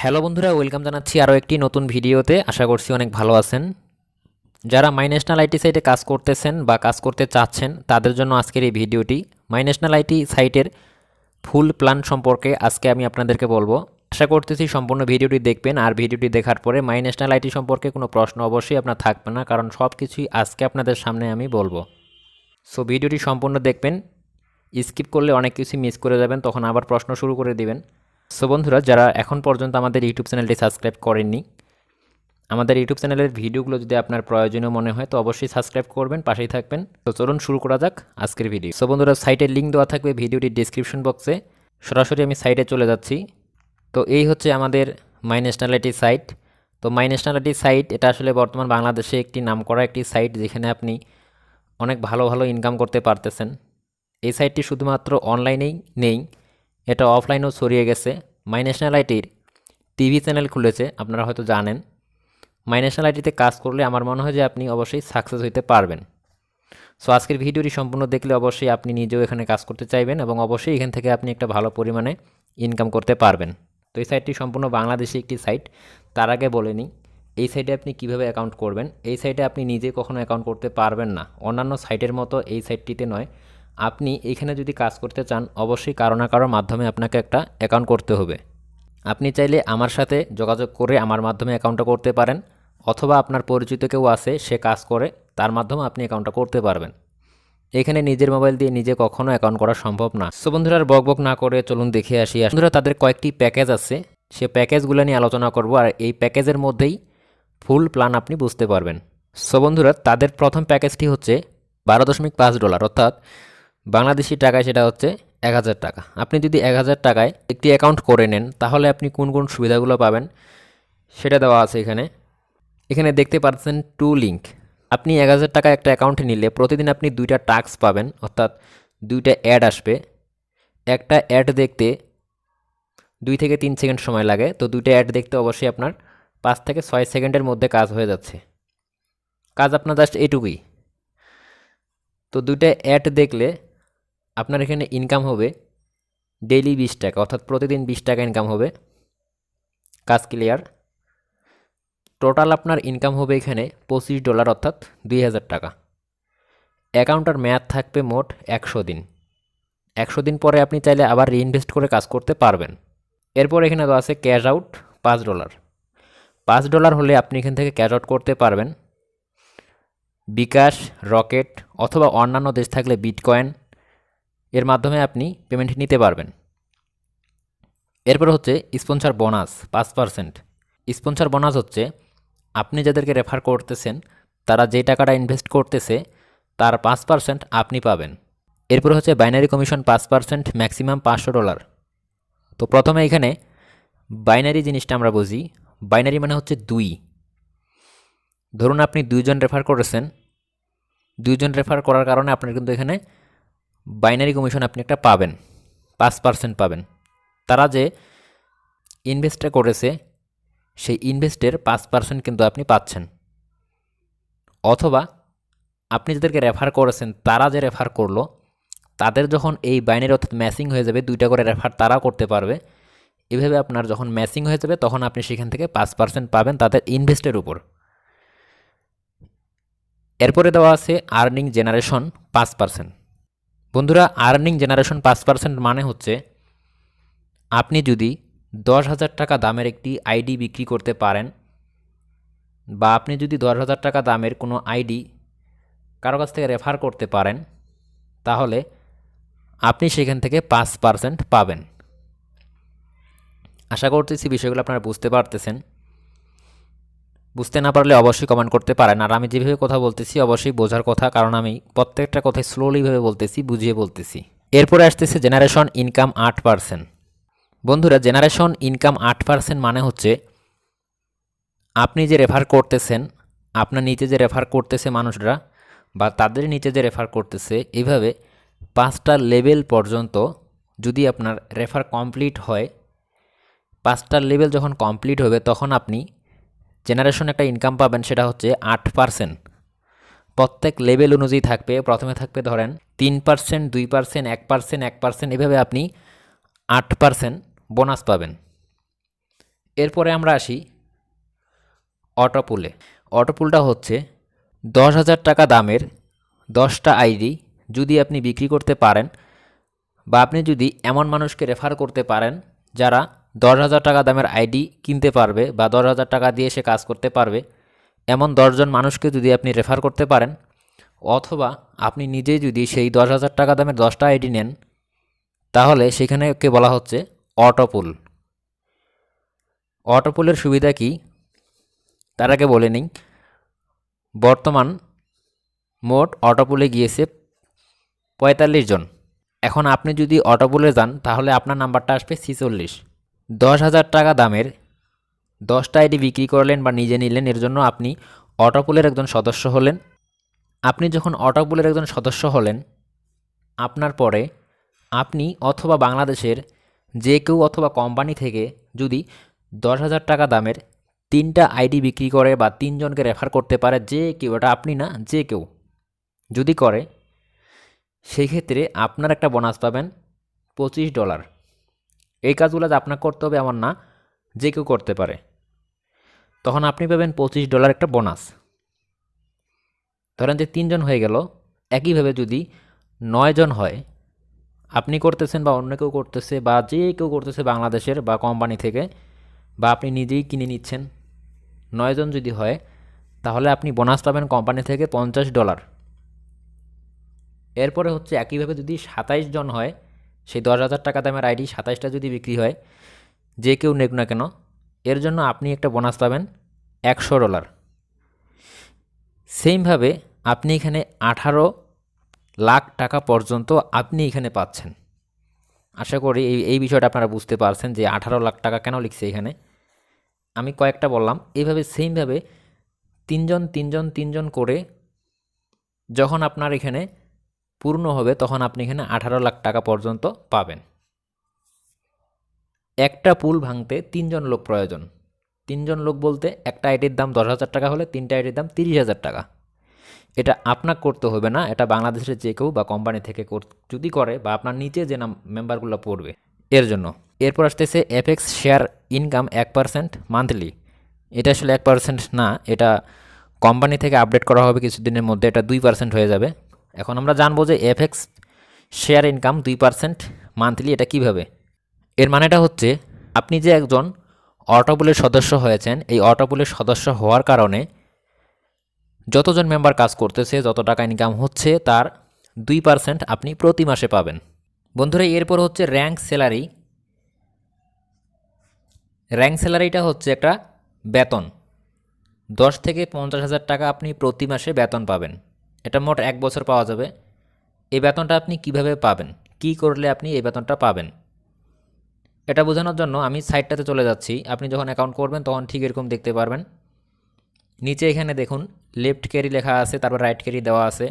Hello বন্ধুরা, welcome জানাচ্ছি আরও একটি নতুন ভিডিওতে। আশা করছি অনেক ভালো আছেন। যারা মাই ন্যাশনাল আইটি সাইটে কাজ করতেছেন বা কাজ করতে চাচ্ছেন তাদের জন্য আজকের এই ভিডিওটি। মাই ন্যাশনাল আইটি সাইটের ফুল প্ল্যান সম্পর্কে আজকে আমি আপনাদেরকে বলবো। আশা করতেছি সম্পূর্ণ ভিডিওটি দেখবেন, আর ভিডিওটি দেখার পরে মাই ন্যাশনাল আইটি সম্পর্কে কোনো প্রশ্ন অবশ্যই আপনার থাকবে না, কারণ সব কিছুই আজকে আপনাদের সামনে আমি বলবো। সো ভিডিওটি সম্পূর্ণ দেখবেন, স্কিপ করলে অনেক কিছু মিস করে যাবেন, তখন আবার প্রশ্ন শুরু করে দিবেন। সো বন্ধুরা, যারা এখন পর্যন্ত আমাদের ইউটিউব চ্যানেলটি সাবস্ক্রাইব করেননি, আমাদের ইউটিউব চ্যানেলের ভিডিওগুলো যদি আপনার প্রয়োজনীয় মনে হয় তো অবশ্যই সাবস্ক্রাইব করবেন, পাশেই থাকবেন। তো চলুন শুরু করা যাক আজকের ভিডিও। সো বন্ধুরা, সাইটের লিঙ্ক দেওয়া থাকবে ভিডিওটির ডেসক্রিপশন বক্সে। সরাসরি আমি সাইটে চলে যাচ্ছি। তো এই হচ্ছে আমাদের মাই ন্যাশনাল আইটি সাইট। তো মাই ন্যাশনাল আইটি সাইট এটা আসলে বর্তমান বাংলাদেশে একটি নামকরা একটি সাইট, যেখানে আপনি অনেক ভালো ভালো ইনকাম করতে পারতেছেন। এই সাইটটি শুধুমাত্র অনলাইনেই নেই, এটা অফলাইনেও ছড়িয়ে গেছে। মাই ন্যাশনাল আইটির টিভি চ্যানেল খুলেছে, আপনারা হয়তো জানেন। মাই ন্যাশনাল আইটিতে কাজ করলে আমার মনে হয় যে আপনি অবশ্যই সাকসেস হইতে পারবেন। সো আজকের ভিডিওটি সম্পূর্ণ দেখলে অবশ্যই আপনি নিজেও এখানে কাজ করতে চাইবেন এবং অবশ্যই এখান থেকে আপনি একটা ভালো পরিমাণে ইনকাম করতে পারবেন। তো এই সাইটটি সম্পূর্ণ বাংলাদেশি একটি সাইট। তার আগে বলে নিই, এই সাইটে আপনি কিভাবে অ্যাকাউন্ট করবেন। এই সাইটে আপনি নিজে কখনো অ্যাকাউন্ট করতে পারবেন না, অন্যান্য সাইটের মতো এই সাইটটিতে নয়। আপনি এখানে যদি কাজ করতে চান অবশ্যই কারো না কারোর মাধ্যমে আপনাকে একটা অ্যাকাউন্ট করতে হবে। আপনি চাইলে আমার সাথে যোগাযোগ করে আমার মাধ্যমে অ্যাকাউন্টটা করতে পারেন, অথবা আপনার পরিচিত কেউ আছে সে কাজ করে, তার মাধ্যমে আপনি অ্যাকাউন্টটা করতে পারবেন। এখানে নিজের মোবাইল দিয়ে নিজে কখনো অ্যাকাউন্ট করা সম্ভব না। সো বন্ধুরা, আর বক বক না করে চলুন দেখে আসি। বন্ধুরা, তাদের কয়েকটি প্যাকেজ আছে, সে প্যাকেজগুলো নিয়ে আলোচনা করব, আর এই প্যাকেজের মধ্যেই ফুল প্ল্যান আপনি বুঝতে পারবেন। সো বন্ধুরা, তাদের প্রথম প্যাকেজটি হচ্ছে $12.5, অর্থাৎ বাংলাদেশি টাকায় সেটা হচ্ছে 1000 টাকা। আপনি যদি 1000 টাকায় একটি অ্যাকাউন্ট করে নেন তাহলে আপনি কোন কোন সুবিধাগুলো পাবেন সেটা দেওয়া আছে এখানে। এখানে দেখতে পাচ্ছেন টু লিঙ্ক। আপনি 1000 টাকা একটা অ্যাকাউন্টে নিলে প্রতিদিন আপনি 2টা টাস্ক পাবেন, অর্থাৎ 2টা অ্যাড আসবে। একটা অ্যাড দেখতে 2 থেকে 3 সেকেন্ড সময় লাগে, তো 2টা অ্যাড দেখতে অবশ্যই আপনার 5 থেকে 6 সেকেন্ডের মধ্যে কাজ হয়ে যাচ্ছে। কাজ আপনার জাস্ট এটুকুই। তো 2টা অ্যাড দেখলে আপনার এখানে ইনকাম হবে ডেইলি 20 টাকা, অর্থাৎ প্রতিদিন 20 টাকা ইনকাম হবে। কাজ ক্লিয়ার। টোটাল আপনার ইনকাম হবে এখানে $25, অর্থাৎ 2000 টাকা। অ্যাকাউন্টের মেয়াদ থাকবে মোট 100 দিন। 100 দিন পরে আপনি চাইলে আবার রিইনভেস্ট করে কাজ করতে পারবেন। এরপর এখানে তো আছে ক্যাশ আউট $5। $5 হলে আপনি এখান থেকে ক্যাশ আউট করতে পারবেন বিকাশ, রকেট অথবা অন্যান্য দেশ থাকলে বিটকয়েন, এর মাধ্যমে আপনি পেমেন্ট নিতে পারবেন। এরপর হচ্ছে স্পন্সর বোনাস 5%। স্পন্সর বোনাস হচ্ছে আপনি যাদেরকে রেফার করতেছেন তারা যে টাকাটা ইনভেস্ট করতেছে তার 5% আপনি পাবেন। এরপর হচ্ছে বাইনারি কমিশন 5%, ম্যাক্সিমাম $500। তো প্রথমে এখানে বাইনারি জিনিসটা আমরা বুঝি। বাইনারি মানে হচ্ছে 2। ধরুন আপনি 2 জন রেফার করেছেন, 2 জন রেফার করার কারণে আপনার কিন্তু এখানে বাইনারি কমিশন আপনি একটা পাবেন, 5% পাবেন। তারা যে ইনভেস্টটা করেছে সেই ইনভেস্টের 5% কিন্তু আপনি পাচ্ছেন। অথবা আপনি যাদেরকে রেফার করেছেন তারা যে রেফার করলো তাদের যখন এই বাইনারি অর্থাৎ ম্যাচিং হয়ে যাবে, 2টা করে রেফার তারাও করতে পারবে। এভাবে আপনার যখন ম্যাচিং হয়ে যাবে তখন আপনি সেখান থেকে 5% পাবেন তাদের ইনভেস্টের উপর। এরপরে দেওয়া আছে আর্নিং জেনারেশন 5%। বন্ধুরা, আর্নিং জেনারেশন 5% মানে হচ্ছে আপনি যদি 10,000 টাকা দামের একটি আইডি বিক্রি করতে পারেন, বা আপনি যদি 10,000 টাকা দামের কোনো আইডি কারো কাছ থেকে রেফার করতে পারেন, তাহলে আপনি সেখান থেকে 5% পাবেন। আশা করতেছি বিষয়গুলো আপনারা বুঝতে পারতেছেন। বুঝতে না পারলে অবশ্যই কমেন্ট করতে পারেন। আর আমি যেভাবে কথা বলতেছি অবশ্যই বোঝার কথা, কারণ আমি প্রত্যেকটা কথাই স্লোলিভাবে বলতেছি, বুঝিয়ে বলতেছি। এরপরে আসতেছে জেনারেশন ইনকাম 8%। বন্ধুরা, জেনারেশন ইনকাম 8% মানে হচ্ছে আপনি যে রেফার করতেছেন, আপনার নিচে যে রেফার করতেছে মানুষরা, বা তাদের নিচে যে রেফার করতেছে, এইভাবে 5টা লেভেল পর্যন্ত যদি আপনার রেফার কমপ্লিট হয়, 5টা লেভেল যখন কমপ্লিট হবে তখন আপনি জেনারেশন একটা ইনকাম পাবেন, সেটা হচ্ছে 8%। প্রত্যেক লেভেল অনুযায়ী থাকবে। প্রথমে থাকবে ধরেন 3%, 2%, 1%, 1%, এভাবে আপনি 8% বোনাস পাবেন। এরপরে আমরা আসি অটোপুলে। অটোপুলটা হচ্ছে 10,000 টাকা দামের 10টা আইডি যদি আপনি বিক্রি করতে পারেন বা আপনি যদি এমন মানুষকে রেফার করতে পারেন যারা 10,000 টাকা দামের আইডি কিনতে পারবে বা 10,000 টাকা দিয়ে সে কাজ করতে পারবে, এমন 10 জন মানুষকে যদি আপনি রেফার করতে পারেন, অথবা আপনি নিজেই যদি সেই 10,000 টাকা দামের 10টা আইডি নেন, তাহলে সেখানে কে বলা হচ্ছে অটোপুল। অটোপুলের সুবিধা কি তার আগে বলে নিই। বর্তমান মোট অটোপুলে গিয়েছে 45 জন। এখন আপনি যদি অটোপুলে যান তাহলে আপনার নাম্বারটা আসবে 46। 10,000 টাকা দামের 10টা আইডি বিক্রি করলেন বা নিজে নিলেন, এর জন্য আপনি অটোপুলের একজন সদস্য হলেন। আপনি যখন অটোপুলের একজন সদস্য হলেন, আপনার পরে আপনি অথবা বাংলাদেশের যে কেউ অথবা কোম্পানি থেকে যদি 10,000 টাকা দামের 3টা আইডি বিক্রি করে বা 3 জনকে রেফার করতে পারে, যে কেউ, এটা আপনি না, যে কেউ যদি করে, সেই ক্ষেত্রে আপনার একটা বোনাস পাবেন $25। এই কাজগুলো যে আপনার করতে হবে এমন না, যে কেউ করতে পারে। তখন আপনি পাবেন $25 একটা বোনাস। ধরেন যে 3 জন হয়ে গেল। একইভাবে যদি 9 জন হয়, আপনি করতেছেন বা অন্য কেউ করতেছে বা যে কেউ করতেছে বাংলাদেশের বা কোম্পানি থেকে, বা আপনি নিজেই কিনে নিচ্ছেন, 9 জন যদি হয় তাহলে আপনি বোনাস পাবেন কোম্পানি থেকে $50। এরপরে হচ্ছে একইভাবে যদি 27 জন হয়, সেই 10,000 টাকা দামের আইডি 27টা যদি বিক্রি হয়, যে কেউ নেক না কেন, এর জন্য আপনি একটা বোনাস পাবেন $100। সেমভাবে আপনি এখানে 18 লাখ টাকা পর্যন্ত আপনি এখানে পাচ্ছেন। আশা করি এই বিষয়টা আপনারা বুঝতে পারছেন যে 18 লাখ টাকা কেন লিখছে এখানে। আমি কয়েকটা বললাম, এইভাবে সেমভাবে 3 জন করে যখন আপনার এখানে পূর্ণ হবে তখন আপনি এখানে 18 লাখ টাকা পর্যন্ত পাবেন। একটা পুল ভাঙতে 3 জন লোক প্রয়োজন। 3 জন লোক বলতে একটা আইডির দাম 10,000 টাকা হলে 3টা আইডির দাম 30,000 টাকা। এটা আপনার করতে হবে না, এটা বাংলাদেশের যে কেউ বা কোম্পানি থেকে যদি করে, বা আপনার নিচে যে মেম্বারগুলো পড়বে এর জন্য। এরপর আসতেছে এফএক্স শেয়ার ইনকাম 1% মান্থলি। এটা আসলে 1% না, এটা কোম্পানি থেকে আপডেট করা হবে কিছুদিনের মধ্যে, এটা 2% হয়ে যাবে। এখন আমরা জানবো যে এফএক্স শেয়ার ইনকাম 2% মান্থলি এটা কিভাবে। এর মানেটা হচ্ছে আপনি যে একজন অটোপুলের সদস্য হয়েছেন, এই অটোপুলের সদস্য হওয়ার কারণে যতজন মেম্বার কাজ করতেছে, যত টাকা ইনকাম হচ্ছে তার 2% আপনি প্রতি মাসে পাবেন। বন্ধুরা, এরপর হচ্ছে র্যাঙ্ক স্যালারি। র্যাঙ্ক স্যালারিটা হচ্ছে একটা বেতন। 10 থেকে 50,000 টাকা আপনি প্রতি মাসে বেতন পাবেন। এটা মোট 1 বছর পাওয়া যাবে। এই বেতনটা আপনি কিভাবে পাবেন, কি করলে আপনি এই বেতনটা পাবেন, এটা বোঝানোর জন্য আমি সাইটটাতে চলে যাচ্ছি। আপনি যখন অ্যাকাউন্ট করবেন তখন ঠিক এরকম দেখতে পারবেন। নিচে এখানে দেখুন লেফট ক্যারি লেখা আছে, তারপর রাইট ক্যারি দেওয়া আছে,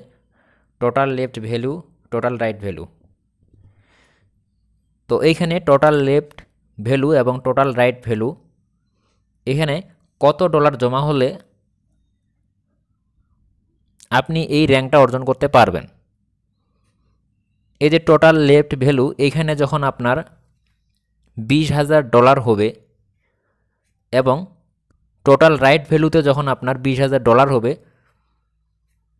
total left value, total right value. তো এইখানে টোটাল লেফট ভ্যালু এবং টোটাল রাইট ভ্যালু, এখানে কত ডলার জমা হলে আপনি এই র্যাঙ্কটা অর্জন করতে পারবেন। এই যে টোটাল লেফট ভ্যালু, এইখানে যখন আপনার $20,000 হবে এবং টোটাল রাইট ভ্যালুতে যখন আপনার $20,000 হবে,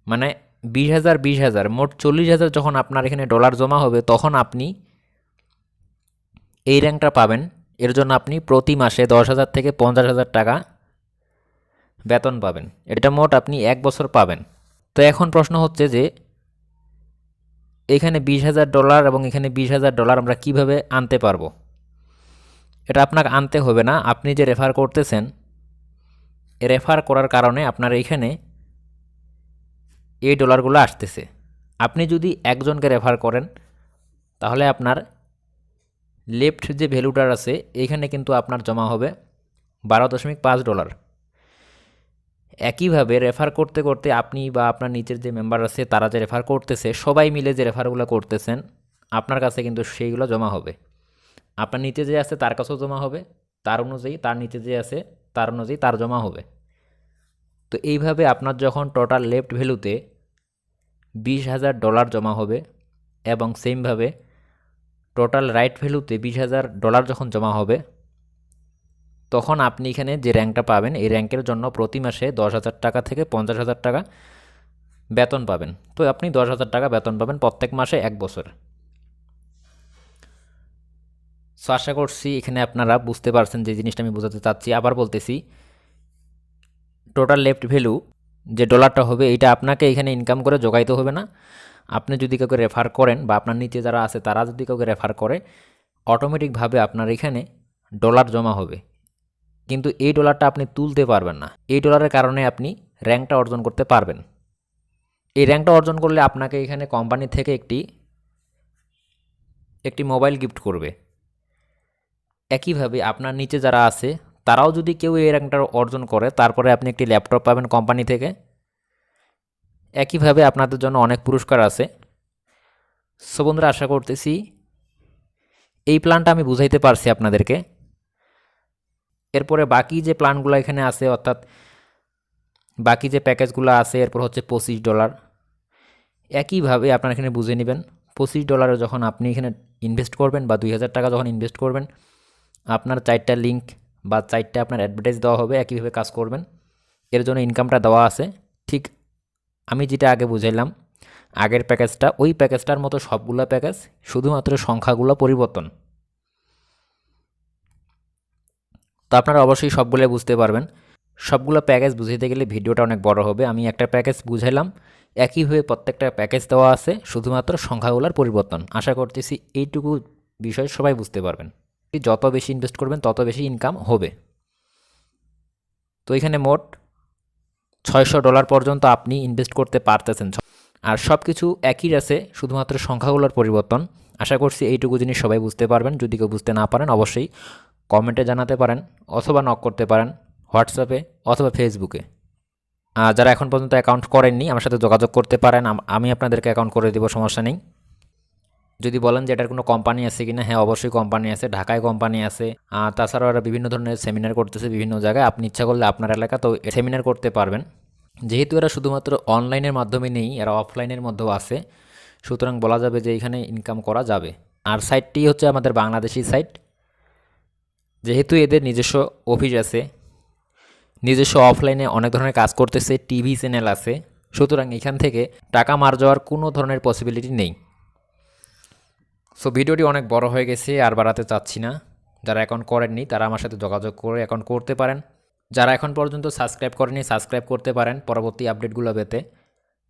মানে 20,000 20,000 মোট 40,000 যখন আপনার এখানে ডলার জমা হবে, তখন আপনি এই র্যাঙ্কটা পাবেন। এর জন্য আপনি প্রতি মাসে 10,000 থেকে 50,000 টাকা বেতন পাবেন। এটা মোট আপনি 1 বছর পাবেন। তো এখন প্রশ্ন হচ্ছে যে এখানে $20,000 এবং এখানে $20,000 আমরা কিভাবে আনতে পারবো। এটা আপনাকে আনতে হবে না, আপনি যে রেফার করতেছেন, রেফার করার কারণে আপনার এইখানে এই ডলারগুলো আসতেছে। আপনি যদি একজনকে রেফার করেন তাহলে আপনার লেফট যে ভ্যালুটার আছে এইখানে কিন্তু আপনার জমা হবে $12.5। একইভাবে রেফার করতে করতে আপনি বা আপনার নিচের যে মেম্বার আছে তারা যে রেফার করতেছে, সবাই মিলে যে রেফারগুলো করতেছেন, আপনার কাছে কিন্তু সেইগুলো জমা হবে। আপনার নিচে যে আছে তার কাছেও জমা হবে, তার অনুযায়ী তার নিচে যে আছে তার অনুযায়ী তার জমা হবে। তো এইভাবে আপনার যখন টোটাল লেফট ভ্যালুতে $20,000 জমা হবে এবং সেমভাবে টোটাল রাইট ভ্যালুতে $20,000 যখন জমা হবে, তখন আপনি এখানে যে র্যাঙ্কটা পাবেন এই র্যাঙ্কের জন্য প্রতি মাসে 10,000 টাকা থেকে 50,000 টাকা বেতন পাবেন। তো আপনি 10,000 টাকা বেতন পাবেন প্রত্যেক মাসে 1 বছর। সো আশা করছি এখানে আপনারা বুঝতে পারছেন যে জিনিসটা আমি বোঝাতে চাচ্ছি। আবার বলতেছি, টোটাল লেফট ভ্যালু যে ডলারটা হবে এইটা আপনাকে এখানে ইনকাম করে জোগাইতে হবে না। আপনি যদি কাউকে রেফার করেন বা আপনার নিচে যারা আছে তারা যদি কাউকে রেফার করে, অটোমেটিকভাবে আপনার এখানে ডলার জমা হবে। কিন্তু এই ডলারটা আপনি তুলতে পারবেন না। এই ডলারের কারণে আপনি র্যাঙ্কটা অর্জন করতে পারবেন। এই র্যাঙ্কটা অর্জন করলে আপনাকে এখানে কোম্পানি থেকে একটি মোবাইল গিফট করবে। একইভাবে আপনার নিচে যারা আছে তারাও যদি কেউ এই র্যাঙ্কটা অর্জন করে, তারপরে আপনি একটি ল্যাপটপ পাবেন কোম্পানি থেকে। একইভাবে আপনাদের জন্য অনেক পুরস্কার আছে। সো বন্ধুরা, আশা করতেছি এই প্ল্যানটা আমি বুঝাইতে পারছি আপনাদেরকে। এরপরে বাকি যে প্ল্যানগুলো এখানে আছে, অর্থাৎ বাকি যে প্যাকেজগুলো আছে, এরপর হচ্ছে $25। একইভাবে আপনারা এখানে বুঝে নেবেন, $25 যখন আপনি এখানে ইনভেস্ট করবেন বা 2,000 টাকা যখন ইনভেস্ট করবেন, আপনার 4টা লিঙ্ক বা 4টা আপনার অ্যাডভার্টাইজ দেওয়া হবে। একইভাবে কাজ করবেন, এর জন্য ইনকামটা দেওয়া আছে। ঠিক আমি যেটা আগে বুঝাইলাম আগের প্যাকেজটা, ওই প্যাকেজটার মতো সবগুলো প্যাকেজ, শুধুমাত্র সংখ্যাগুলো পরিবর্তন। তো আপনারা অবশ্যই সবগুলো বুঝতে পারবেন। সবগুলো প্যাকেজ বুঝাইতে গেলে ভিডিওটা অনেক বড় হবে। আমি একটা প্যাকেজ বুঝাইলাম, একইভাবে প্রত্যেকটা প্যাকেজ দেওয়া আছে, শুধুমাত্র সংখ্যাগুলোর পরিবর্তন। আশা করতেছি এইটুকু বিষয় সবাই বুঝতে পারবেন। যত বেশি ইনভেস্ট করবেন তত বেশি ইনকাম হবে। তো এখানে মোট $600 পর্যন্ত আপনি ইনভেস্ট করতে পারতেছেন, আর সব কিছু একই আছে, শুধুমাত্র সংখ্যাগুলোর পরিবর্তন। আশা করছি এইটুকু জিনিস সবাই বুঝতে পারবেন। যদি কেউ বুঝতে না পারেন অবশ্যই কমেন্টে জানাতে পারেন, অথবা নক করতে পারেন হোয়াটসঅ্যাপে অথবা ফেসবুকে। যারা এখন পর্যন্ত অ্যাকাউন্ট করেননি আমার সাথে যোগাযোগ করতে পারেন, আমি আপনাদেরকে অ্যাকাউন্ট করে দেবো, সমস্যা নেই। যদি বলেন যে এটার কোনো কোম্পানি আছে কিনা, হ্যাঁ অবশ্যই কোম্পানি আছে, ঢাকায় কোম্পানি আছে। তাছাড়াও এরা বিভিন্ন ধরনের সেমিনার করতেছে বিভিন্ন জায়গায়। আপনি ইচ্ছা করলে আপনার এলাকাতেও সেমিনার করতে পারবেন। যেহেতু এরা শুধুমাত্র অনলাইনের মাধ্যমে নেই, এরা অফলাইনের মধ্যেও আছে, সুতরাং বলা যাবে যে এখানে ইনকাম করা যাবে। আর সাইটটি হচ্ছে আমাদের বাংলাদেশি সাইট। যেহেতু এদের নিজস্ব অফিস আছে, নিজস্ব অফলাইনে অনেক ধরনের কাজ করতেছে, টিভি চ্যানেল আছে, সুতরাং এখান থেকে টাকা মার যাওয়ার কোনো ধরনের পসিবিলিটি নেই। সো ভিডিওটি অনেক বড় হয়ে গেছে, আর বাড়াতে চাচ্ছি না। যারা অ্যাকাউন্ট করেননি তারা আমার সাথে যোগাযোগ করে অ্যাকাউন্ট করতে পারেন। যারা এখন পর্যন্ত সাবস্ক্রাইব করেনি সাবস্ক্রাইব করতে পারেন পরবর্তী আপডেটগুলো পেতে।